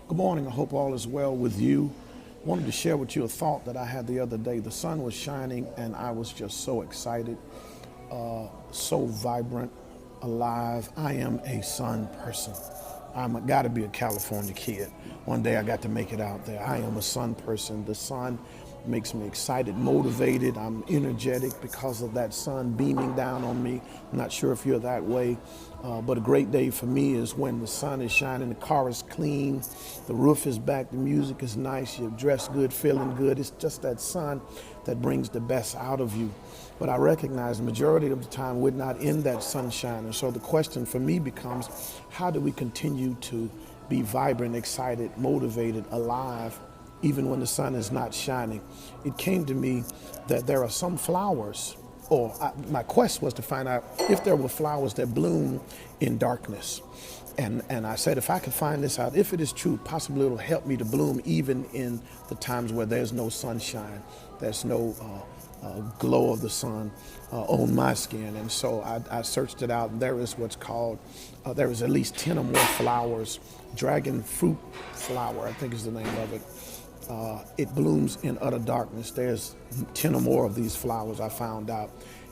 Good morning. I hope all is well with you. Wanted to share with you a thought that I had the other day. The sun was shining and I was just so excited, so vibrant, alive. I am a sun person. I'm got to be a California kid. One day I got to make it out there. I am a sun person. The sun makes me excited, motivated. I'm energetic because of that sun beaming down on me. I'm not sure if you're that way, but a great day for me is when the sun is shining, the car is clean, the roof is back, the music is nice, you're dressed good, feeling good. It's just that sun that brings the best out of you. But I recognize the majority of the time we're not in that sunshine. And so the question for me becomes, how do we continue to be vibrant, excited, motivated, alive, even when the sun is not shining? It came to me that there are some flowers, my quest was to find out if there were flowers that bloom in darkness. And I said, if I could find this out, if it is true, possibly it'll help me to bloom even in the times where there's no sunshine, there's no glow of the sun on my skin. And so I searched it out. There is what's called, there is at least 10 or more flowers. Dragon fruit flower, I think is the name of it. It blooms in utter darkness. There's 10 or more of these flowers, I found out.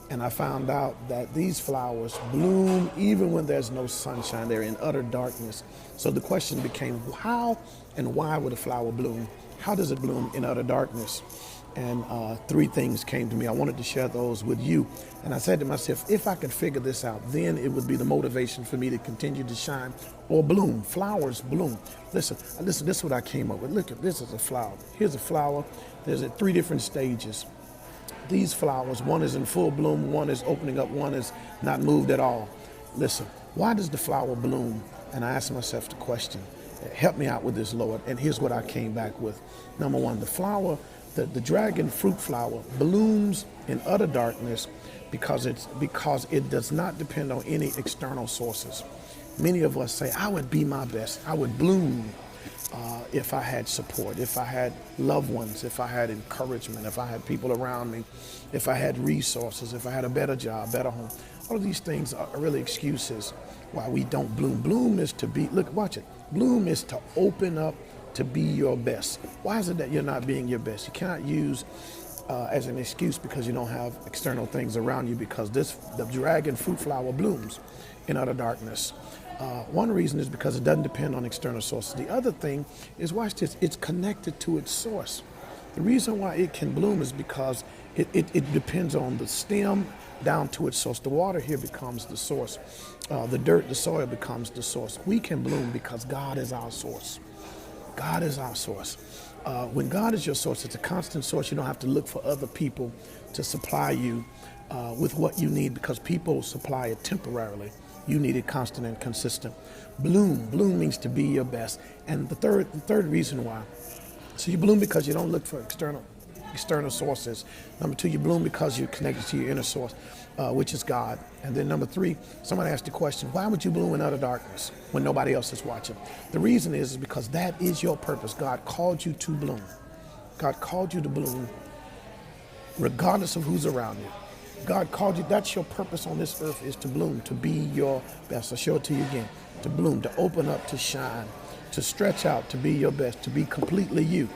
And I found out that these flowers bloom even when there's no sunshine. They're in utter darkness. So the question became, how and why would a flower bloom? How does it bloom in utter darkness? And three things came to me. I wanted to share those with you. And I said to myself, if I could figure this out, then it would be the motivation for me to continue to shine or bloom. Flowers bloom. Listen, this is what I came up with. Look, this is a flower. Here's a flower. There's at three different stages. These flowers, one is in full bloom, one is opening up, one is not moved at all. Listen, why does the flower bloom? And I asked myself the question, help me out with this, Lord. And here's what I came back with. Number one, the flower, the dragon fruit flower blooms in utter darkness because it does not depend on any external sources. Many of us say, I would be my best. I would bloom if I had support, if I had loved ones, if I had encouragement, if I had people around me, if I had resources, if I had a better job, better home. All of these things are really excuses why we don't bloom. Bloom is to be, look, watch it. Bloom is to open up to be your best. Why is it that you're not being your best? You cannot use as an excuse because you don't have external things around you, because the dragon fruit flower blooms in utter darkness. One reason is because it doesn't depend on external sources. The other thing is, watch this, it's connected to its source. The reason why it can bloom is because it depends on the stem down to its source. The water here becomes the source. The dirt, the soil becomes the source. We can bloom because God is our source. God is our source. When God is your source, it's a constant source. You don't have to look for other people to supply you with what you need, because people supply it temporarily. You need it constant and consistent. Bloom means to be your best. And the third reason why. So you bloom because you don't look for external sources. Number two, you bloom because you're connected to your inner source, which is God. And then number three, somebody asked the question, why would you bloom in utter darkness when nobody else is watching? The reason is because that is your purpose. God called you to bloom. God called you to bloom regardless of who's around you. God called you. That's your purpose on this earth, is to bloom, to be your best. I'll show it to you again. To bloom, to open up, to shine, to stretch out, to be your best, to be completely you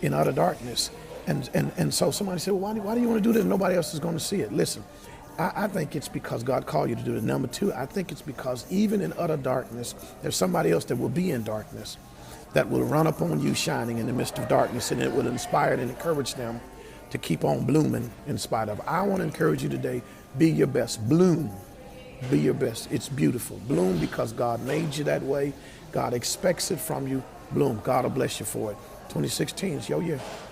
in utter darkness. And so somebody said, well, why do you want to do this? Nobody else is going to see it. Listen, I think it's because God called you to do it. Number two, I think it's because even in utter darkness, there's somebody else that will be in darkness, that will run up on you shining in the midst of darkness, and it will inspire and encourage them to keep on blooming in spite of. I want to encourage you today, be your best. Bloom. Be your best. It's beautiful. Bloom because God made you that way. God expects it from you. Bloom. God will bless you for it. 2016 is your year.